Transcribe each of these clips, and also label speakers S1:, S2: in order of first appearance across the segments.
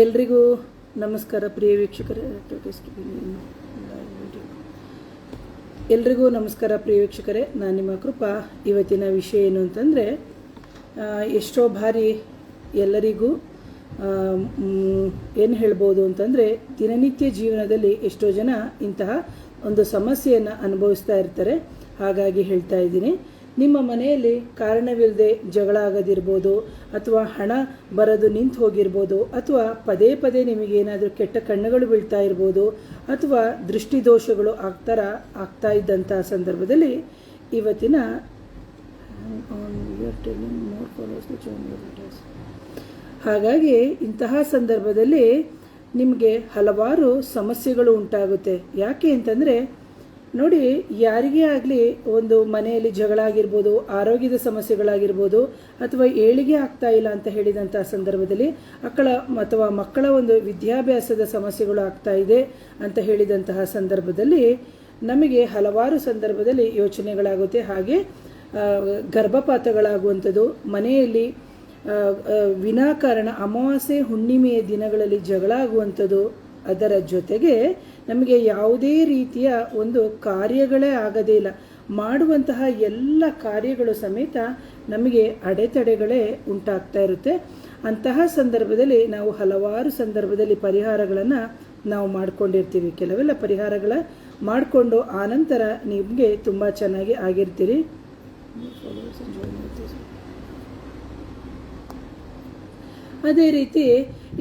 S1: ಎಲ್ರಿಗೂ ನಮಸ್ಕಾರ ಪ್ರಿಯ ವೀಕ್ಷಕರೇ. ಎಲ್ರಿಗೂ ನಮಸ್ಕಾರ ಪ್ರಿಯ ವೀಕ್ಷಕರೇ, ನಾನು ನಿಮ್ಮ ಕೃಪಾ. ಇವತ್ತಿನ ವಿಷಯ ಏನು ಅಂತಂದರೆ, ಎಷ್ಟೋ ಬಾರಿ ಎಲ್ಲರಿಗೂ ಏನು ಹೇಳ್ಬೋದು ಅಂತಂದರೆ, ದಿನನಿತ್ಯ ಜೀವನದಲ್ಲಿ ಎಷ್ಟೋ ಜನ ಇಂತಹ ಒಂದು ಸಮಸ್ಯೆಯನ್ನು ಅನುಭವಿಸ್ತಾ ಇರ್ತಾರೆ. ಹಾಗಾಗಿ ಹೇಳ್ತಾ ಇದ್ದೀನಿ, ನಿಮ್ಮ ಮನೆಯಲ್ಲಿ ಕಾರಣವಿಲ್ಲದೆ ಜಗಳ ಆಗೋದಿರ್ಬೋದು, ಅಥವಾ ಹಣ ಬರೋದು ನಿಂತು ಹೋಗಿರ್ಬೋದು, ಅಥವಾ ಪದೇ ಪದೇ ನಿಮಗೇನಾದರೂ ಕೆಟ್ಟ ಕಣ್ಣುಗಳು ಬೀಳ್ತಾ ಇರ್ಬೋದು, ಅಥವಾ ದೃಷ್ಟಿದೋಷಗಳು ಆಗ್ತಾ ಇದ್ದಂಥ ಸಂದರ್ಭದಲ್ಲಿ ಇವತ್ತಿನ ಹಾಗಾಗಿ ಇಂತಹ ಸಂದರ್ಭದಲ್ಲಿ ನಿಮಗೆ ಹಲವಾರು ಸಮಸ್ಯೆಗಳು ಉಂಟಾಗುತ್ತೆ. ಯಾಕೆ ಅಂತಂದರೆ ನೋಡಿ, ಯಾರಿಗೇ ಆಗಲಿ ಒಂದು ಮನೆಯಲ್ಲಿ ಜಗಳ ಆಗಿರ್ಬೋದು, ಆರೋಗ್ಯದ ಸಮಸ್ಯೆಗಳಾಗಿರ್ಬೋದು, ಅಥವಾ ಏಳಿಗೆ ಆಗ್ತಾ ಇಲ್ಲ ಅಂತ ಹೇಳಿದಂಥ ಸಂದರ್ಭದಲ್ಲಿ ಅಥವಾ ಮಕ್ಕಳ ಒಂದು ವಿದ್ಯಾಭ್ಯಾಸದ ಸಮಸ್ಯೆಗಳು ಆಗ್ತಾ ಇದೆ ಅಂತ ಹೇಳಿದಂತಹ ಸಂದರ್ಭದಲ್ಲಿ ನಮಗೆ ಹಲವಾರು ಸಂದರ್ಭದಲ್ಲಿ ಯೋಚನೆಗಳಾಗುತ್ತೆ. ಹಾಗೆ ಗರ್ಭಪಾತಗಳಾಗುವಂಥದ್ದು, ಮನೆಯಲ್ಲಿ ವಿನಾಕಾರಣ ಅಮಾವಾಸ್ಯೆ ಹುಣ್ಣಿಮೆಯ ದಿನಗಳಲ್ಲಿ ಜಗಳ ಆಗುವಂಥದ್ದು, ಅದರ ಜೊತೆಗೆ ನಮಗೆ ಯಾವುದೇ ರೀತಿಯ ಒಂದು ಕಾರ್ಯಗಳೇ ಆಗದೇ ಇಲ್ಲ, ಮಾಡುವಂತಹ ಎಲ್ಲ ಕಾರ್ಯಗಳು ಸಮೇತ ನಮಗೆ ಅಡೆತಡೆಗಳೇ ಉಂಟಾಗ್ತಾ ಇರುತ್ತೆ. ಅಂತಹ ಸಂದರ್ಭದಲ್ಲಿ ನಾವು ಹಲವಾರು ಸಂದರ್ಭದಲ್ಲಿ ಪರಿಹಾರಗಳನ್ನು ನಾವು ಮಾಡ್ಕೊಂಡಿರ್ತೀವಿ. ಕೆಲವೆಲ್ಲ ಪರಿಹಾರಗಳ ಮಾಡಿಕೊಂಡು ಆನಂತರ ನಿಮಗೆ ತುಂಬ ಚೆನ್ನಾಗಿ ಆಗಿರ್ತೀರಿ. ಅದೇ ರೀತಿ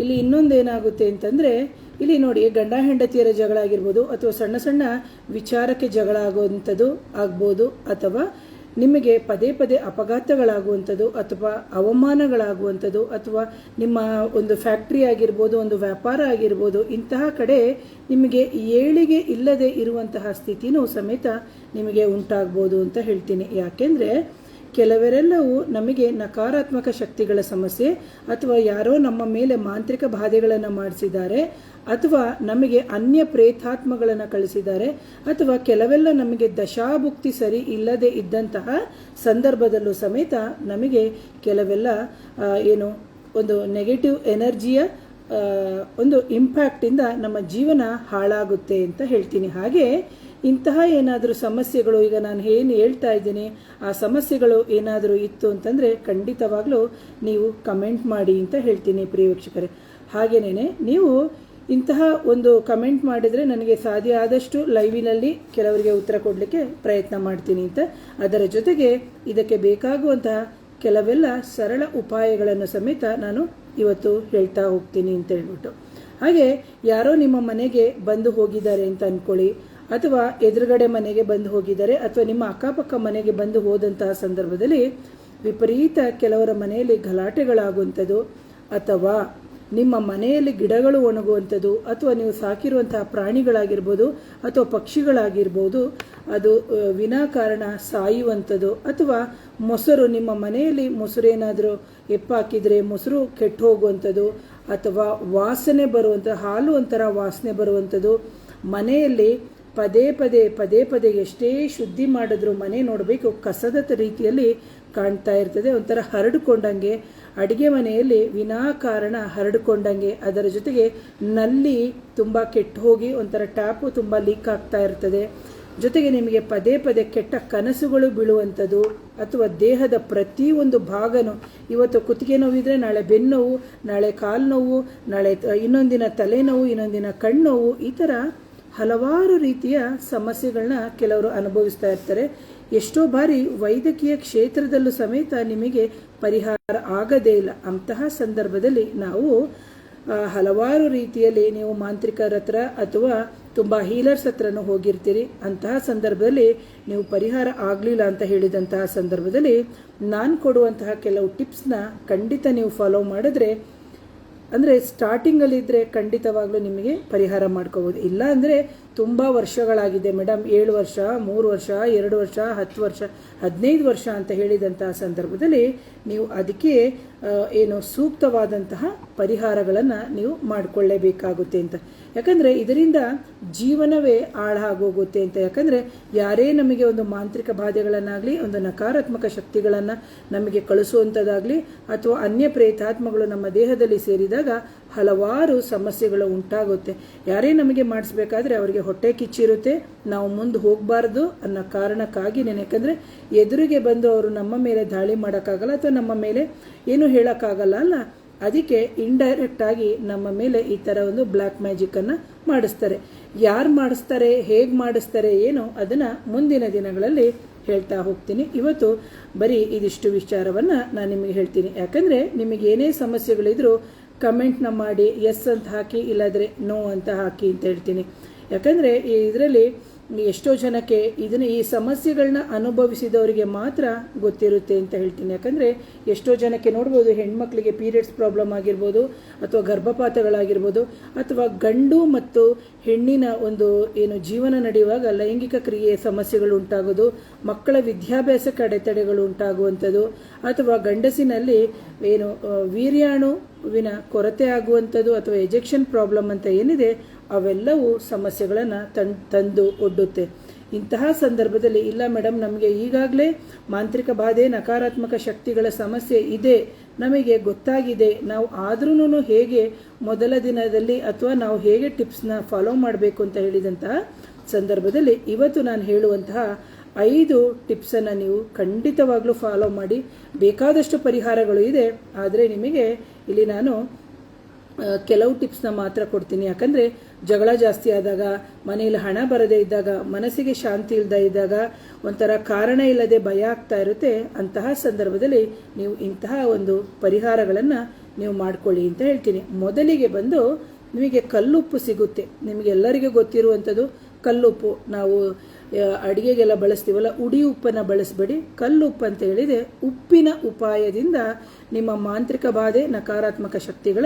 S1: ಇಲ್ಲಿ ಇನ್ನೊಂದೇನಾಗುತ್ತೆ ಅಂತಂದರೆ, ಇಲ್ಲಿ ನೋಡಿ, ಗಂಡ ಹೆಂಡತಿಯರ ಜಗಳ ಆಗಿರ್ಬೋದು, ಅಥವಾ ಸಣ್ಣ ಸಣ್ಣ ವಿಚಾರಕ್ಕೆ ಜಗಳ ಆಗುವಂಥದ್ದು ಆಗ್ಬೋದು, ಅಥವಾ ನಿಮಗೆ ಪದೇ ಪದೇ ಅಪಘಾತಗಳಾಗುವಂಥದ್ದು, ಅಥವಾ ಅವಮಾನಗಳಾಗುವಂಥದ್ದು, ಅಥವಾ ನಿಮ್ಮ ಒಂದು ಫ್ಯಾಕ್ಟ್ರಿ ಆಗಿರ್ಬೋದು, ಒಂದು ವ್ಯಾಪಾರ ಆಗಿರ್ಬೋದು, ಇಂತಹ ಕಡೆ ನಿಮಗೆ ಏಳಿಗೆ ಇಲ್ಲದೆ ಇರುವಂತಹ ಸ್ಥಿತಿನೂ ಸಮೇತ ನಿಮಗೆ ಉಂಟಾಗ್ಬೋದು ಅಂತ ಹೇಳ್ತೀನಿ. ಯಾಕೆಂದರೆ ಕೆಲವರೆಲ್ಲವೂ ನಮಗೆ ನಕಾರಾತ್ಮಕ ಶಕ್ತಿಗಳ ಸಮಸ್ಯೆ, ಅಥವಾ ಯಾರೋ ನಮ್ಮ ಮೇಲೆ ಮಾಂತ್ರಿಕ ಬಾಧೆಗಳನ್ನು ಮಾಡಿಸಿದ್ದಾರೆ, ಅಥವಾ ನಮಗೆ ಅನ್ಯ ಪ್ರೇತಾತ್ಮಗಳನ್ನು ಕಳಿಸಿದ್ದಾರೆ, ಅಥವಾ ಕೆಲವೆಲ್ಲ ನಮಗೆ ದಶಾಭುಕ್ತಿ ಸರಿ ಇಲ್ಲದೆ ಇದ್ದಂತಹ ಸಂದರ್ಭದಲ್ಲೂ ಸಮೇತ ನಮಗೆ ಕೆಲವೆಲ್ಲ ಒಂದು ನೆಗೆಟಿವ್ ಎನರ್ಜಿಯ ಒಂದು ಇಂಪ್ಯಾಕ್ಟಿಂದ ನಮ್ಮ ಜೀವನ ಹಾಳಾಗುತ್ತೆ ಅಂತ ಹೇಳ್ತೀನಿ. ಹಾಗೆ ಇಂತಹ ಏನಾದರೂ ಸಮಸ್ಯೆಗಳು, ಈಗ ನಾನು ಏನು ಹೇಳ್ತಾ ಇದ್ದೀನಿ ಆ ಸಮಸ್ಯೆಗಳು ಏನಾದರೂ ಇತ್ತು ಅಂತಂದರೆ ಖಂಡಿತವಾಗ್ಲೂ ನೀವು ಕಮೆಂಟ್ ಮಾಡಿ ಅಂತ ಹೇಳ್ತೀನಿ ಪ್ರಿಯ ವೀಕ್ಷಕರೇ. ಹಾಗೇನೇ ನೀವು ಇಂತಹ ಒಂದು ಕಮೆಂಟ್ ಮಾಡಿದರೆ ನನಗೆ ಸಾಧ್ಯ ಆದಷ್ಟು ಲೈವಿನಲ್ಲಿ ಕೆಲವರಿಗೆ ಉತ್ತರ ಕೊಡಲಿಕ್ಕೆ ಪ್ರಯತ್ನ ಮಾಡ್ತೀನಿ ಅಂತ. ಅದರ ಜೊತೆಗೆ ಇದಕ್ಕೆ ಬೇಕಾಗುವಂತಹ ಕೆಲವೆಲ್ಲ ಸರಳ ಉಪಾಯಗಳನ್ನು ಸಮೇತ ನಾನು ಇವತ್ತು ಹೇಳ್ತಾ ಹೋಗ್ತೀನಿ ಅಂತ ಹೇಳ್ಬಿಟ್ಟು. ಹಾಗೆ ಯಾರೋ ನಿಮ್ಮ ಮನೆಗೆ ಬಂದು ಹೋಗಿದ್ದಾರೆ ಅಂತ ಅಂದ್ಕೊಳ್ಳಿ, ಅಥವಾ ಎದುರುಗಡೆ ಮನೆಗೆ ಬಂದು ಹೋಗಿದ್ದಾರೆ, ಅಥವಾ ನಿಮ್ಮ ಅಕ್ಕಪಕ್ಕ ಮನೆಗೆ ಬಂದು ಹೋದಂತಹ ಸಂದರ್ಭದಲ್ಲಿ ವಿಪರೀತ ಕೆಲವರ ಮನೆಯಲ್ಲಿ ಗಲಾಟೆಗಳಾಗುವಂಥದ್ದು, ಅಥವಾ ನಿಮ್ಮ ಮನೆಯಲ್ಲಿ ಗಿಡಗಳು ಒಣಗುವಂಥದ್ದು, ಅಥವಾ ನೀವು ಸಾಕಿರುವಂತಹ ಪ್ರಾಣಿಗಳಾಗಿರ್ಬೋದು ಅಥವಾ ಪಕ್ಷಿಗಳಾಗಿರ್ಬೋದು ಅದು ವಿನಾಕಾರಣ ಸಾಯುವಂಥದ್ದು, ಅಥವಾ ಮೊಸರು, ನಿಮ್ಮ ಮನೆಯಲ್ಲಿ ಮೊಸರೇನಾದರೂ ಎಪ್ಪಾಕಿದರೆ ಮೊಸರು ಕೆಟ್ಟು ಹೋಗುವಂಥದ್ದು, ಅಥವಾ ವಾಸನೆ ಬರುವಂಥ ಹಾಲು ಒಂಥರ ವಾಸನೆ ಬರುವಂಥದ್ದು, ಮನೆಯಲ್ಲಿ ಪದೇ ಪದೇ ಎಷ್ಟೇ ಶುದ್ಧಿ ಮಾಡಿದ್ರೂ ಮನೆ ನೋಡಬೇಕು ಕಸದ ರೀತಿಯಲ್ಲಿ ಕಾಣ್ತಾ ಇರ್ತದೆ, ಒಂಥರ ಹರಡಿಕೊಂಡಂಗೆ, ಅಡುಗೆ ಮನೆಯಲ್ಲಿ ವಿನಾಕಾರಣ ಹರಡಿಕೊಂಡಂಗೆ, ಅದರ ಜೊತೆಗೆ ನಲ್ಲಿ ತುಂಬ ಕೆಟ್ಟು ಹೋಗಿ ಒಂಥರ ಟ್ಯಾಪು ತುಂಬ ಲೀಕ್ ಆಗ್ತಾ ಇರ್ತದೆ, ಜೊತೆಗೆ ನಿಮಗೆ ಪದೇ ಕೆಟ್ಟ ಕನಸುಗಳು ಬೀಳುವಂಥದ್ದು, ಅಥವಾ ದೇಹದ ಪ್ರತಿಯೊಂದು ಭಾಗನೂ, ಇವತ್ತು ಕುತ್ತಿಗೆ ನೋವಿದ್ರೆ ನಾಳೆ ಬೆನ್ನೋವು, ನಾಳೆ ಕಾಲು ನೋವು, ನಾಳೆ ಇನ್ನೊಂದಿನ ತಲೆನೋವು, ಇನ್ನೊಂದಿನ ಕಣ್ಣೋವು, ಈ ಥರ ಹಲವಾರು ರೀತಿಯ ಸಮಸ್ಯೆಗಳನ್ನ ಕೆಲವರು ಅನುಭವಿಸ್ತಾ ಇರ್ತಾರೆ. ಎಷ್ಟೋ ಬಾರಿ ವೈದ್ಯಕೀಯ ಕ್ಷೇತ್ರದಲ್ಲೂ ಸಮೇತ ನಿಮಗೆ ಪರಿಹಾರ ಆಗದೇ ಇಲ್ಲ. ಅಂತಹ ಸಂದರ್ಭದಲ್ಲಿ ನಾವು ಹಲವಾರು ರೀತಿಯಲ್ಲಿ ನೀವು ಮಾಂತ್ರಿಕರ ಹತ್ರ ಅಥವಾ ತುಂಬ ಹೀಲರ್ಸ್ ಹತ್ರನೂ ಹೋಗಿರ್ತೀರಿ. ಅಂತಹ ಸಂದರ್ಭದಲ್ಲಿ ನೀವು ಪರಿಹಾರ ಆಗಲಿಲ್ಲ ಅಂತ ಹೇಳಿದಂತಹ ಸಂದರ್ಭದಲ್ಲಿ ನಾನು ಕೊಡುವಂತಹ ಕೆಲವು ಟಿಪ್ಸ್ನ ಖಂಡಿತ ನೀವು ಫಾಲೋ ಮಾಡಿದ್ರೆ, ಅಂದರೆ ಸ್ಟಾರ್ಟಿಂಗಲ್ಲಿದ್ದರೆ ಖಂಡಿತವಾಗ್ಲೂ ನಿಮಗೆ ಪರಿಹಾರ ಮಾಡ್ಕೋಬೋದು. ಇಲ್ಲ ಅಂದರೆ ತುಂಬ ವರ್ಷಗಳಾಗಿದೆ ಮೇಡಮ್, 7 ವರ್ಷ, 3 ವರ್ಷ, 2 ವರ್ಷ, 10 ವರ್ಷ, 15 ವರ್ಷ ಅಂತ ಹೇಳಿದಂತಹ ಸಂದರ್ಭದಲ್ಲಿ ನೀವು ಅದಕ್ಕೆ ಸೂಕ್ತವಾದಂತಹ ಪರಿಹಾರಗಳನ್ನು ನೀವು ಮಾಡಿಕೊಳ್ಳೇಬೇಕಾಗುತ್ತೆ ಅಂತ. ಯಾಕಂದರೆ ಇದರಿಂದ ಜೀವನವೇ ಹಾಳಾಗೋಗುತ್ತೆ ಅಂತ. ಯಾಕಂದರೆ ಯಾರೇ ನಮಗೆ ಒಂದು ಮಾಂತ್ರಿಕ ಬಾಧೆಗಳನ್ನಾಗಲಿ, ಒಂದು ನಕಾರಾತ್ಮಕ ಶಕ್ತಿಗಳನ್ನು ನಮಗೆ ಕಳಿಸುವಂಥದ್ದಾಗಲಿ, ಅಥವಾ ಅನ್ಯ ಪ್ರೇತಾತ್ಮಗಳು ನಮ್ಮ ದೇಹದಲ್ಲಿ ಸೇರಿದಾಗ ಹಲವಾರು ಸಮಸ್ಯೆಗಳು ಉಂಟಾಗುತ್ತೆ. ಯಾರೇ ನಮಗೆ ಮಾಡಿಸ್ಬೇಕಾದ್ರೆ ಅವರಿಗೆ ಹೊಟ್ಟೆ ಕಿಚ್ಚಿರುತ್ತೆ, ನಾವು ಮುಂದೆ ಹೋಗಬಾರ್ದು ಅನ್ನೋ ಕಾರಣಕ್ಕಾಗಿನೇ. ಯಾಕಂದರೆ ಎದುರಿಗೆ ಬಂದು ಅವರು ನಮ್ಮ ಮೇಲೆ ದಾಳಿ ಮಾಡೋಕ್ಕಾಗಲ್ಲ ಅಥವಾ ನಮ್ಮ ಮೇಲೆ ಏನು ಹೇಳೋಕ್ಕಾಗಲ್ಲ ಅಲ್ಲ, ಅದಕ್ಕೆ ಇಂಡೈರೆಕ್ಟ್ ಆಗಿ ನಮ್ಮ ಮೇಲೆ ಈ ಥರ ಒಂದು ಬ್ಲ್ಯಾಕ್ ಮ್ಯಾಜಿಕ್ಕನ್ನು ಮಾಡಿಸ್ತಾರೆ. ಯಾರು ಮಾಡಿಸ್ತಾರೆ, ಹೇಗೆ ಮಾಡಿಸ್ತಾರೆ, ಏನೋ ಅದನ್ನು ಮುಂದಿನ ದಿನಗಳಲ್ಲಿ ಹೇಳ್ತಾ ಹೋಗ್ತೀನಿ. ಇವತ್ತು ಬರೀ ಇದಿಷ್ಟು ವಿಚಾರವನ್ನು ನಾನು ನಿಮಗೆ ಹೇಳ್ತೀನಿ. ಯಾಕಂದರೆ ನಿಮಗೆ ಏನೇ ಸಮಸ್ಯೆಗಳಿದ್ರೂ ಕಮೆಂಟ್ನ ಮಾಡಿ ಎಸ್ ಅಂತ ಹಾಕಿ, ಇಲ್ಲಾದರೆ ನೋ ಅಂತ ಹಾಕಿ ಅಂತ ಹೇಳ್ತೀನಿ. ಯಾಕಂದರೆ ಇದರಲ್ಲಿ ಎಷ್ಟೋ ಜನಕ್ಕೆ ಈ ಸಮಸ್ಯೆಗಳನ್ನ ಅನುಭವಿಸಿದವರಿಗೆ ಮಾತ್ರ ಗೊತ್ತಿರುತ್ತೆ ಅಂತ ಹೇಳ್ತೀನಿ. ಯಾಕಂದರೆ ಎಷ್ಟೋ ಜನಕ್ಕೆ ನೋಡ್ಬೋದು, ಹೆಣ್ಮಕ್ಳಿಗೆ ಪೀರಿಯಡ್ಸ್ ಪ್ರಾಬ್ಲಮ್ ಆಗಿರ್ಬೋದು, ಅಥವಾ ಗರ್ಭಪಾತಗಳಾಗಿರ್ಬೋದು, ಅಥವಾ ಗಂಡು ಮತ್ತು ಹೆಣ್ಣಿನ ಒಂದು ಜೀವನ ನಡೆಯುವಾಗ ಲೈಂಗಿಕ ಕ್ರಿಯೆ ಸಮಸ್ಯೆಗಳು ಉಂಟಾಗೋದು, ಮಕ್ಕಳ ವಿದ್ಯಾಭ್ಯಾಸಕ್ಕೆ ಅಡೆತಡೆಗಳು ಉಂಟಾಗುವಂಥದ್ದು, ಅಥವಾ ಗಂಡಸಿನಲ್ಲಿ ವೀರ್ಯಾಣುವಿನ ಕೊರತೆ ಆಗುವಂಥದ್ದು, ಅಥವಾ ಎಜೆಕ್ಷನ್ ಪ್ರಾಬ್ಲಮ್ ಅಂತ ಏನಿದೆ ಅವೆಲ್ಲವೂ ಸಮಸ್ಯೆಗಳನ್ನು ತಂದು ಒಡ್ಡುತ್ತೆ. ಇಂತಹ ಸಂದರ್ಭದಲ್ಲಿ ಇಲ್ಲ ಮೇಡಮ್, ನಮಗೆ ಈಗಾಗಲೇ ಮಾಂತ್ರಿಕ ಬಾಧೆ, ನಕಾರಾತ್ಮಕ ಶಕ್ತಿಗಳ ಸಮಸ್ಯೆ ಇದೆ, ನಮಗೆ ಗೊತ್ತಾಗಿದೆ, ನಾವು ಆದ್ರೂ ಹೇಗೆ ಮೊದಲ ದಿನದಲ್ಲಿ ಅಥವಾ ನಾವು ಹೇಗೆ ಟಿಪ್ಸ್ನ ಫಾಲೋ ಮಾಡಬೇಕು ಅಂತ ಹೇಳಿದಂತಹ ಸಂದರ್ಭದಲ್ಲಿ ಇವತ್ತು ನಾನು ಹೇಳುವಂತಹ 5 ಟಿಪ್ಸನ್ನು ನೀವು ಖಂಡಿತವಾಗ್ಲೂ ಫಾಲೋ ಮಾಡಿ. ಬೇಕಾದಷ್ಟು ಪರಿಹಾರಗಳು ಇದೆ, ಆದರೆ ನಿಮಗೆ ಇಲ್ಲಿ ನಾನು ಕೆಲವು ಟಿಪ್ಸ್ನ ಮಾತ್ರ ಕೊಡ್ತೀನಿ. ಯಾಕಂದರೆ ಜಗಳ ಜಾಸ್ತಿ ಆದಾಗ, ಮನೆಯಲ್ಲಿ ಹಣ ಬರದೇ ಇದ್ದಾಗ, ಮನಸ್ಸಿಗೆ ಶಾಂತಿ ಇಲ್ಲದೆ ಇದ್ದಾಗ, ಒಂಥರ ಕಾರಣ ಇಲ್ಲದೆ ಭಯ ಆಗ್ತಾ ಇರುತ್ತೆ, ಅಂತಹ ಸಂದರ್ಭದಲ್ಲಿ ನೀವು ಇಂತಹ ಒಂದು ಪರಿಹಾರಗಳನ್ನು ನೀವು ಮಾಡ್ಕೊಳ್ಳಿ ಅಂತ ಹೇಳ್ತೀನಿ. ಮೊದಲಿಗೆ ಬಂದು ನಿಮಗೆ ಕಲ್ಲುಪ್ಪು ಸಿಗುತ್ತೆ. ನಿಮಗೆಲ್ಲರಿಗೂ ಗೊತ್ತಿರುವಂಥದ್ದು ಕಲ್ಲುಪ್ಪು. ನಾವು ಅಡುಗೆಗೆಲ್ಲ ಬಳಸ್ತೀವಲ್ಲ, ಉಡಿ ಉಪ್ಪನ್ನು ಬಳಸಬೇಡಿ, ಕಲ್ಲುಪ್ಪು ಅಂತ ಹೇಳಿದೆ. ಉಪ್ಪಿನ ಉಪಾಯದಿಂದ ನಿಮ್ಮ ಮಾಂತ್ರಿಕ ಬಾಧೆ, ನಕಾರಾತ್ಮಕ ಶಕ್ತಿಗಳ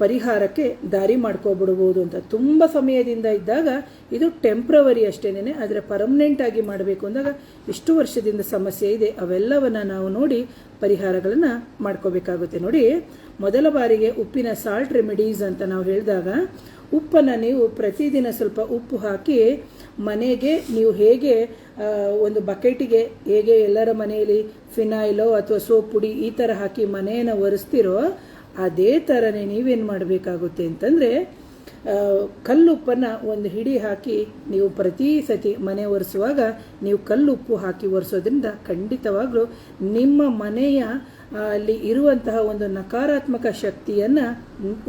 S1: ಪರಿಹಾರಕ್ಕೆ ದಾರಿ ಮಾಡ್ಕೊಬಿಡ್ಬೋದು ಅಂತ. ತುಂಬ ಸಮಯದಿಂದ ಇದ್ದಾಗ ಇದು ಟೆಂಪ್ರವರಿ ಅಷ್ಟೇನೆ, ಆದರೆ ಪರ್ಮನೆಂಟ್ ಆಗಿ ಮಾಡಬೇಕು ಅಂದಾಗ ಎಷ್ಟು ವರ್ಷದಿಂದ ಸಮಸ್ಯೆ ಇದೆ ಅವೆಲ್ಲವನ್ನು ನಾವು ನೋಡಿ ಪರಿಹಾರಗಳನ್ನು ಮಾಡ್ಕೋಬೇಕಾಗುತ್ತೆ. ನೋಡಿ, ಮೊದಲ ಬಾರಿಗೆ ಉಪ್ಪಿನ ಸಾಲ್ಟ್ ರೆಮಿಡೀಸ್ ಅಂತ ನಾವು ಹೇಳಿದಾಗ, ಉಪ್ಪನ್ನು ನೀವು ಪ್ರತಿದಿನ ಸ್ವಲ್ಪ ಉಪ್ಪು ಹಾಕಿ ಮನೆಗೆ ನೀವು ಹೇಗೆ ಒಂದು ಬಕೆಟಿಗೆ ಹೇಗೆ ಎಲ್ಲರ ಮನೆಯಲ್ಲಿ ಫಿನಾಯ್ಲೋ ಅಥವಾ ಸೋಪ್ ಪುಡಿ ಈ ಥರ ಹಾಕಿ ಮನೆಯನ್ನು ಒರೆಸ್ತಿರೋ ಅದೇ ಥರನೇ ನೀವೇನು ಮಾಡಬೇಕಾಗುತ್ತೆ ಅಂತಂದರೆ, ಕಲ್ಲುಪ್ಪನ್ನು ಒಂದು ಹಿಡಿ ಹಾಕಿ ನೀವು ಪ್ರತಿ ಸತಿ ಮನೆ ಒರೆಸುವಾಗ ನೀವು ಕಲ್ಲುಪ್ಪು ಹಾಕಿ ಒರೆಸೋದ್ರಿಂದ ಖಂಡಿತವಾಗ್ಲೂ ನಿಮ್ಮ ಮನೆಯ ಅಲ್ಲಿ ಇರುವಂತಹ ಒಂದು ನಕಾರಾತ್ಮಕ ಶಕ್ತಿಯನ್ನು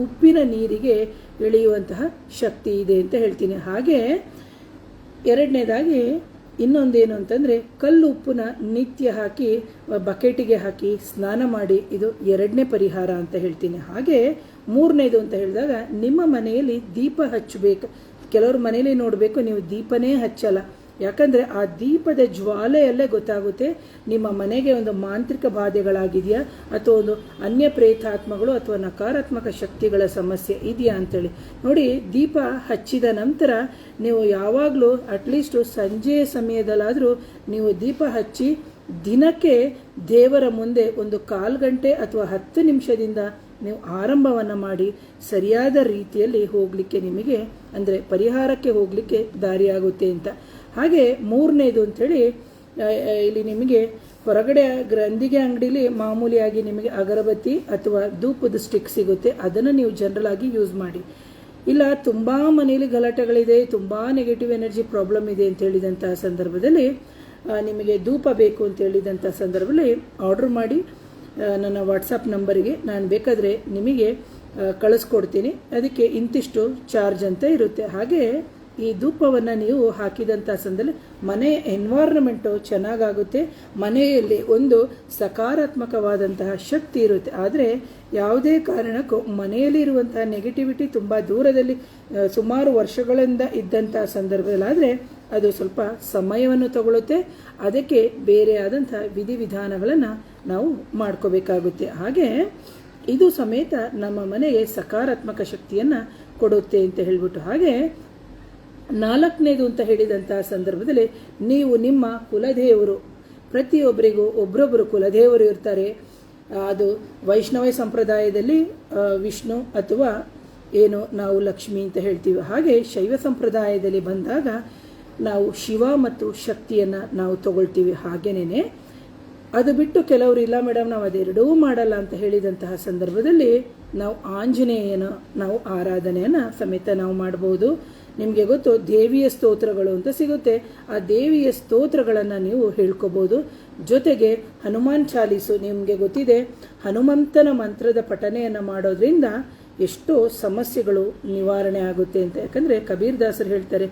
S1: ಉಪ್ಪಿನ ನೀರಿಗೆ ಎಳೆಯುವಂತಹ ಶಕ್ತಿ ಇದೆ ಅಂತ ಹೇಳ್ತೀನಿ. ಹಾಗೆ ಎರಡನೇದಾಗಿ ಇನ್ನೊಂದೇನು ಅಂತಂದರೆ, ಕಲ್ಲು ಉಪ್ಪನ್ನ ನಿತ್ಯ ಹಾಕಿ ಬಕೆಟಿಗೆ ಹಾಕಿ ಸ್ನಾನ ಮಾಡಿ, ಇದು ಎರಡನೇ ಪರಿಹಾರ ಅಂತ ಹೇಳ್ತೀನಿ. ಹಾಗೆ ಮೂರನೇದು ಅಂತ ಹೇಳಿದಾಗ, ನಿಮ್ಮ ಮನೆಯಲ್ಲಿ ದೀಪ ಹಚ್ಚಬೇಕು. ಕೆಲವ್ರ ಮನೆಯಲ್ಲಿ ನೋಡಬೇಕು, ನೀವು ದೀಪನೇ ಹಚ್ಚಲ್ಲ. ಯಾಕಂದರೆ ಆ ದೀಪದ ಜ್ವಾಲೆಯಲ್ಲೇ ಗೊತ್ತಾಗುತ್ತೆ ನಿಮ್ಮ ಮನೆಗೆ ಒಂದು ಮಾಂತ್ರಿಕ ಬಾಧೆಗಳಾಗಿದೆಯಾ ಅಥವಾ ಒಂದು ಅನ್ಯ ಪ್ರೇತಾತ್ಮಗಳು ಅಥವಾ ನಕಾರಾತ್ಮಕ ಶಕ್ತಿಗಳ ಸಮಸ್ಯೆ ಇದೆಯಾ ಅಂತೇಳಿ. ನೋಡಿ, ದೀಪ ಹಚ್ಚಿದ ನಂತರ ನೀವು ಯಾವಾಗಲೂ ಅಟ್ಲೀಸ್ಟು ಸಂಜೆಯ ಸಮಯದಲ್ಲಾದರೂ ನೀವು ದೀಪ ಹಚ್ಚಿ ದಿನಕ್ಕೆ ದೇವರ ಮುಂದೆ ಒಂದು 1/4 ಗಂಟೆ ಅಥವಾ 10 ನಿಮಿಷದಿಂದ ನೀವು ಆರಂಭವನ್ನು ಮಾಡಿ ಸರಿಯಾದ ರೀತಿಯಲ್ಲಿ ಹೋಗಲಿಕ್ಕೆ ನಿಮಗೆ ಅಂದರೆ ಪರಿಹಾರಕ್ಕೆ ಹೋಗಲಿಕ್ಕೆ ದಾರಿಯಾಗುತ್ತೆ ಅಂತ. ಹಾಗೆ ಮೂರನೇದು ಅಂಥೇಳಿ, ಇಲ್ಲಿ ನಿಮಗೆ ಹೊರಗಡೆ ಗ್ರಂಥಿಗೆ ಅಂಗಡಿಲಿ ಮಾಮೂಲಿಯಾಗಿ ನಿಮಗೆ ಅಗರಬತ್ತಿ ಅಥವಾ ಧೂಪದ ಸ್ಟಿಕ್ ಸಿಗುತ್ತೆ, ಅದನ್ನು ನೀವು ಜನರಲ್ ಆಗಿ ಯೂಸ್ ಮಾಡಿ. ಇಲ್ಲ ತುಂಬ ಮನೆಯಲ್ಲಿ ಗಲಾಟೆಗಳಿದೆ, ತುಂಬ ನೆಗೆಟಿವ್ ಎನರ್ಜಿ ಪ್ರಾಬ್ಲಮ್ ಇದೆ ಅಂತ ಹೇಳಿದಂತಹ ಸಂದರ್ಭದಲ್ಲಿ ನಿಮಗೆ ಧೂಪ ಬೇಕು ಅಂತ ಹೇಳಿದಂಥ ಸಂದರ್ಭದಲ್ಲಿ ಆರ್ಡರ್ ಮಾಡಿ ನನ್ನ ವಾಟ್ಸಪ್ ನಂಬರಿಗೆ ನಾನು ಬೇಕಾದರೆ ನಿಮಗೆ ಕಳಿಸ್ಕೊಡ್ತೀನಿ. ಅದಕ್ಕೆ ಇಂತಿಷ್ಟು ಚಾರ್ಜ್ ಅಂತ ಇರುತ್ತೆ. ಹಾಗೆ ಈ ಧೂಪವನ್ನು ನೀವು ಹಾಕಿದಂಥ ಸಂದರ್ಭದಲ್ಲಿ ಮನೆಯ ಎನ್ವೈರನ್ಮೆಂಟು ಚೆನ್ನಾಗಾಗುತ್ತೆ, ಮನೆಯಲ್ಲಿ ಒಂದು ಸಕಾರಾತ್ಮಕವಾದಂತಹ ಶಕ್ತಿ ಇರುತ್ತೆ. ಆದರೆ ಯಾವುದೇ ಕಾರಣಕ್ಕೂ ಮನೆಯಲ್ಲಿ ಇರುವಂತಹ ನೆಗೆಟಿವಿಟಿ ತುಂಬ ದೂರದಲ್ಲಿ ಸುಮಾರು ವರ್ಷಗಳಿಂದ ಇದ್ದಂಥ ಸಂದರ್ಭದಲ್ಲಾದರೆ ಅದು ಸ್ವಲ್ಪ ಸಮಯವನ್ನು ತಗೊಳ್ಳುತ್ತೆ. ಅದಕ್ಕೆ ಬೇರೆ ಆದಂಥ ವಿಧಿವಿಧಾನಗಳನ್ನು ನಾವು ಮಾಡ್ಕೋಬೇಕಾಗುತ್ತೆ. ಹಾಗೆ ಇದು ಸಮೇತ ನಮ್ಮ ಮನೆಗೆ ಸಕಾರಾತ್ಮಕ ಶಕ್ತಿಯನ್ನು ಕೊಡುತ್ತೆ ಅಂತ ಹೇಳ್ಬಿಟ್ಟು. ಹಾಗೆ ನಾಲ್ಕನೇದು ಅಂತ ಹೇಳಿದಂತಹ ಸಂದರ್ಭದಲ್ಲಿ, ನೀವು ನಿಮ್ಮ ಕುಲದೇವರು, ಪ್ರತಿಯೊಬ್ಬರಿಗೂ ಒಬ್ಬರೊಬ್ಬರು ಕುಲದೇವರು ಇರ್ತಾರೆ. ಅದು ವೈಷ್ಣವ ಸಂಪ್ರದಾಯದಲ್ಲಿ ವಿಷ್ಣು ಅಥವಾ ಏನು ನಾವು ಲಕ್ಷ್ಮಿ ಅಂತ ಹೇಳ್ತೀವಿ. ಹಾಗೆ ಶೈವ ಸಂಪ್ರದಾಯದಲ್ಲಿ ಬಂದಾಗ ನಾವು ಶಿವ ಮತ್ತು ಶಕ್ತಿಯನ್ನು ನಾವು ತಗೊಳ್ತೀವಿ. ಹಾಗೇನೇ ಅದು ಬಿಟ್ಟು ಕೆಲವರು ಇಲ್ಲ ಮೇಡಮ್ ನಾವು ಅದೆರಡೂ ಮಾಡಲ್ಲ ಅಂತ ಹೇಳಿದಂತಹ ಸಂದರ್ಭದಲ್ಲಿ ನಾವು ಆಂಜನೇಯನ ನಾವು ಆರಾಧನೆಯನ್ನು ಸಮೇತ ನಾವು ಮಾಡಬಹುದು. ನಿಮಗೆ ಗೊತ್ತು ದೇವಿಯ ಸ್ತೋತ್ರಗಳು ಅಂತ ಸಿಗುತ್ತೆ, ಆ ದೇವಿಯ ಸ್ತೋತ್ರಗಳನ್ನು ನೀವು ಹೇಳ್ಕೋಬಹುದು. ಜೊತೆಗೆ ಹನುಮಾನ್ ಚಾಲೀಸು ನಿಮಗೆ ಗೊತ್ತಿದೆ, ಹನುಮಂತನ ಮಂತ್ರದ ಪಠನೆಯನ್ನು ಮಾಡೋದ್ರಿಂದ ಎಷ್ಟೋ ಸಮಸ್ಯೆಗಳು ನಿವಾರಣೆ ಆಗುತ್ತೆ ಅಂತ. ಯಾಕಂದರೆ ಕಬೀರ್ ದಾಸರು ಹೇಳ್ತಾರೆ,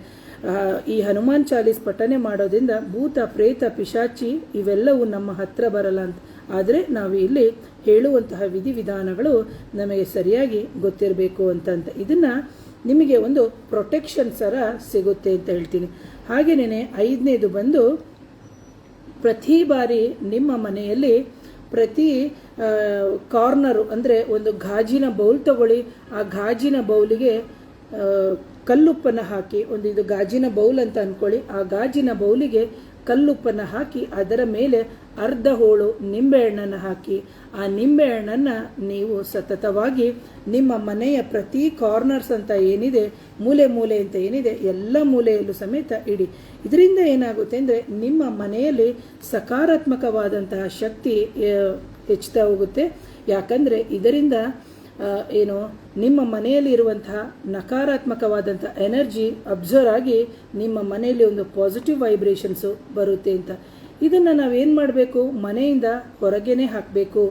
S1: ಈ ಹನುಮಾನ್ ಚಾಲೀಸ್ ಪಠನೆ ಮಾಡೋದ್ರಿಂದ ಭೂತ ಪ್ರೇತ ಪಿಶಾಚಿ ಇವೆಲ್ಲವೂ ನಮ್ಮ ಹತ್ರ ಬರಲ್ಲ ಅಂತ. ಆದರೆ ನಾವು ಇಲ್ಲಿ ಹೇಳುವಂತಹ ವಿಧಿವಿಧಾನಗಳು ನಮಗೆ ಸರಿಯಾಗಿ ಗೊತ್ತಿರಬೇಕು ಅಂತ ಇದನ್ನು ನಿಮಗೆ ಒಂದು ಪ್ರೊಟೆಕ್ಷನ್ ಸರ ಸಿಗುತ್ತೆ ಅಂತ ಹೇಳ್ತೀನಿ. ಹಾಗೆಯೇ 5ನೇದು ಬಂದು, ಪ್ರತಿ ಬಾರಿ ನಿಮ್ಮ ಮನೆಯಲ್ಲಿ ಪ್ರತಿ ಕಾರ್ನರು ಅಂದರೆ ಒಂದು ಗಾಜಿನ ಬೌಲ್ ತಗೊಳ್ಳಿ, ಆ ಗಾಜಿನ ಬೌಲಿಗೆ ಕಲ್ಲುಪ್ಪನ್ನು ಹಾಕಿ, ಇದು ಗಾಜಿನ ಬೌಲ್ ಅಂತ ಅಂದ್ಕೊಳ್ಳಿ, ಆ ಗಾಜಿನ ಬೌಲಿಗೆ ಕಲ್ಲುಪ್ಪನ್ನು ಹಾಕಿ ಅದರ ಮೇಲೆ ಅರ್ಧ ಹೋಳು ನಿಂಬೆಹಣ್ಣನ್ನು ಹಾಕಿ, ಆ ನಿಂಬೆಹಣ್ಣನ್ನು ನೀವು ಸತತವಾಗಿ ನಿಮ್ಮ ಮನೆಯ ಪ್ರತಿ ಕಾರ್ನರ್ಸ್ ಅಂತ ಏನಿದೆ, ಮೂಲೆ ಮೂಲೆ ಅಂತ ಏನಿದೆ, ಎಲ್ಲ ಮೂಲೆಯಲ್ಲೂ ಸಮೇತ ಇಡಿ. ಇದರಿಂದ ಏನಾಗುತ್ತೆ ಅಂದರೆ ನಿಮ್ಮ ಮನೆಯಲ್ಲಿ ಸಕಾರಾತ್ಮಕವಾದಂತಹ ಶಕ್ತಿ ಹೆಚ್ಚುತ್ತಾ ಹೋಗುತ್ತೆ. ಯಾಕಂದರೆ ಇದರಿಂದ ನಿಮ್ಮ ಮನೆಯಲ್ಲಿ ಇರುವಂತಹ ನಕಾರಾತ್ಮಕವಾದಂಥ ಎನರ್ಜಿ ಅಬ್ಸರ್ವ್ ಆಗಿ ನಿಮ್ಮ ಮನೆಯಲ್ಲಿ ಒಂದು ಪಾಸಿಟಿವ್ ವೈಬ್ರೇಷನ್ಸು ಬರುತ್ತೆ ಅಂತ. ಇದನ್ನು ನಾವೇನು ಮಾಡಬೇಕು, ಮನೆಯಿಂದ ಹೊರಗೇನೆ ಹಾಕಬೇಕು.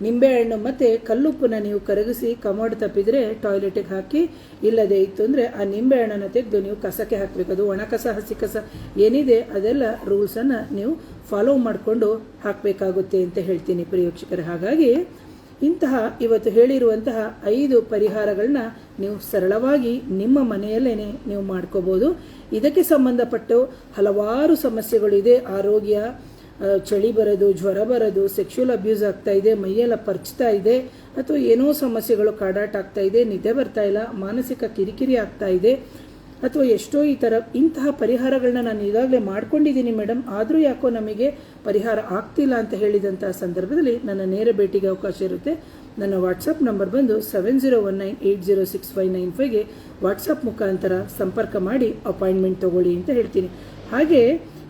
S1: ನಿಂಬೆಹಣ್ಣು ಮತ್ತು ಕಲ್ಲುಪ್ಪನ್ನು ನೀವು ಕರಗಿಸಿ ಕಮೋಡ್ ತಪ್ಪಿದರೆ ಟಾಯ್ಲೆಟಿಗೆ ಹಾಕಿ, ಇಲ್ಲದೆ ಇತ್ತು ಅಂದರೆ ಆ ನಿಂಬೆಹಣ್ಣನ್ನು ತೆಗೆದು ನೀವು ಕಸಕ್ಕೆ ಹಾಕಬೇಕು. ಅದು ಒಣ ಕಸ ಹಸಿ ಕಸ ಏನಿದೆ ಅದೆಲ್ಲ ರೂಲ್ಸನ್ನು ನೀವು ಫಾಲೋ ಮಾಡಿಕೊಂಡು ಹಾಕಬೇಕಾಗುತ್ತೆ ಅಂತ ಹೇಳ್ತೀನಿ ಪ್ರಿಯ. ಹಾಗಾಗಿ ಇಂತಹ ಇವತ್ತು ಹೇಳಿರುವಂತಹ 5 ಪರಿಹಾರಗಳನ್ನ ನೀವು ಸರಳವಾಗಿ ನಿಮ್ಮ ಮನೆಯಲ್ಲೇ ನೀವು ಮಾಡ್ಕೋಬೋದು. ಇದಕ್ಕೆ ಸಂಬಂಧಪಟ್ಟು ಹಲವಾರು ಸಮಸ್ಯೆಗಳಿದೆ. ಆರೋಗ್ಯ, ಚಳಿ ಬರೋದು, ಜ್ವರ ಬರೋದು, ಸೆಕ್ಷುವಲ್ ಅಬ್ಯೂಸ್ ಆಗ್ತಾ ಇದೆ, ಮೈಯೆಲ್ಲ ಪರ್ಚ್ತಾ ಇದೆ, ಅಥವಾ ಏನೋ ಸಮಸ್ಯೆಗಳು ಕಾಡಾಟ ಆಗ್ತಾ ಇದೆ, ನಿದ್ದೆ ಬರ್ತಾ ಇಲ್ಲ, ಮಾನಸಿಕ ಕಿರಿಕಿರಿ ಆಗ್ತಾ ಇದೆ, ಅಥವಾ ಎಷ್ಟೋ ಇಂತಹ ಪರಿಹಾರಗಳನ್ನ ನಾನು ಈಗಾಗಲೇ ಮಾಡ್ಕೊಂಡಿದ್ದೀನಿ ಮೇಡಮ್, ಆದರೂ ಯಾಕೋ ನಮಗೆ ಪರಿಹಾರ ಆಗ್ತಿಲ್ಲ ಅಂತ ಹೇಳಿದಂತಹ ಸಂದರ್ಭದಲ್ಲಿ ನನ್ನ ನೇರ ಭೇಟಿಗೆ ಅವಕಾಶ ಇರುತ್ತೆ. ನನ್ನ ವಾಟ್ಸಪ್ ನಂಬರ್ ಬಂದು 7019806595ಗೆ ವಾಟ್ಸಪ್ ಮುಖಾಂತರ ಸಂಪರ್ಕ ಮಾಡಿ ಅಪಾಯಿಂಟ್ಮೆಂಟ್ ತಗೊಳ್ಳಿ ಅಂತ ಹೇಳ್ತೀನಿ. ಹಾಗೆ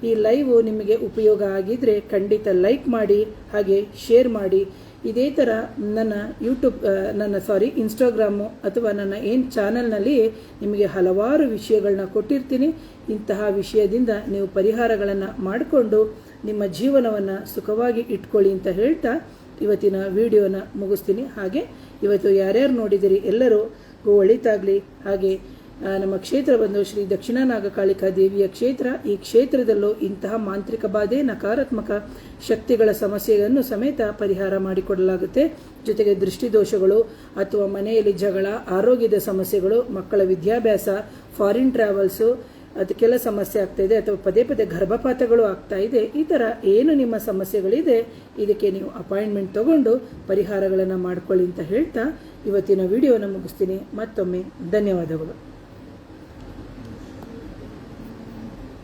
S1: ಈ ಲೈವ್ ನಿಮಗೆ ಉಪಯೋಗ ಆಗಿದ್ರೆ ಖಂಡಿತ ಲೈಕ್ ಮಾಡಿ, ಹಾಗೆ ಶೇರ್ ಮಾಡಿ. ಇದೇ ಥರ ನನ್ನ ಇನ್ಸ್ಟಾಗ್ರಾಮು ಅಥವಾ ನನ್ನ ಚಾನಲ್ನಲ್ಲಿ ನಿಮಗೆ ಹಲವಾರು ವಿಷಯಗಳನ್ನ ಕೊಟ್ಟಿರ್ತೀನಿ. ಇಂತಹ ವಿಷಯದಿಂದ ನೀವು ಪರಿಹಾರಗಳನ್ನು ಮಾಡಿಕೊಂಡು ನಿಮ್ಮ ಜೀವನವನ್ನು ಸುಖವಾಗಿ ಇಟ್ಕೊಳ್ಳಿ ಅಂತ ಹೇಳ್ತಾ ಇವತ್ತಿನ ವಿಡಿಯೋನ ಮುಗಿಸ್ತೀನಿ. ಹಾಗೆ ಇವತ್ತು ಯಾರ್ಯಾರು ನೋಡಿದಿರಿ ಎಲ್ಲರಿಗೂ ಒಳಿತಾಗಲಿ. ಹಾಗೆ ನಮ್ಮ ಕ್ಷೇತ್ರ ಬಂದು ಶ್ರೀ ದಕ್ಷಿಣ ನಾಗಕಾಳಿಕಾ ದೇವಿಯ ಕ್ಷೇತ್ರ. ಈ ಕ್ಷೇತ್ರದಲ್ಲೂ ಇಂತಹ ಮಾಂತ್ರಿಕ ಬಾಧೆ, ನಕಾರಾತ್ಮಕ ಶಕ್ತಿಗಳ ಸಮಸ್ಯೆಯನ್ನು ಸಮೇತ ಪರಿಹಾರ ಮಾಡಿಕೊಡಲಾಗುತ್ತೆ. ಜೊತೆಗೆ ದೃಷ್ಟಿದೋಷಗಳು ಅಥವಾ ಮನೆಯಲ್ಲಿ ಜಗಳ, ಆರೋಗ್ಯದ ಸಮಸ್ಯೆಗಳು, ಮಕ್ಕಳ ವಿದ್ಯಾಭ್ಯಾಸ, ಫಾರಿನ್ ಟ್ರಾವೆಲ್ಸು, ಅದಕ್ಕೆಲ್ಲ ಸಮಸ್ಯೆ ಆಗ್ತಾ ಇದೆ, ಅಥವಾ ಪದೇ ಪದೇ ಗರ್ಭಪಾತಗಳು ಆಗ್ತಾ ಇದೆ, ಈ ಥರ ಏನು ನಿಮ್ಮ ಸಮಸ್ಯೆಗಳಿದೆ ಇದಕ್ಕೆ ನೀವು ಅಪಾಯಿಂಟ್ಮೆಂಟ್ ತಗೊಂಡು ಪರಿಹಾರಗಳನ್ನು ಮಾಡ್ಕೊಳ್ಳಿ ಅಂತ ಹೇಳ್ತಾ ಇವತ್ತಿನ ವಿಡಿಯೋನ ಮುಗಿಸ್ತೀನಿ. ಮತ್ತೊಮ್ಮೆ ಧನ್ಯವಾದಗಳು.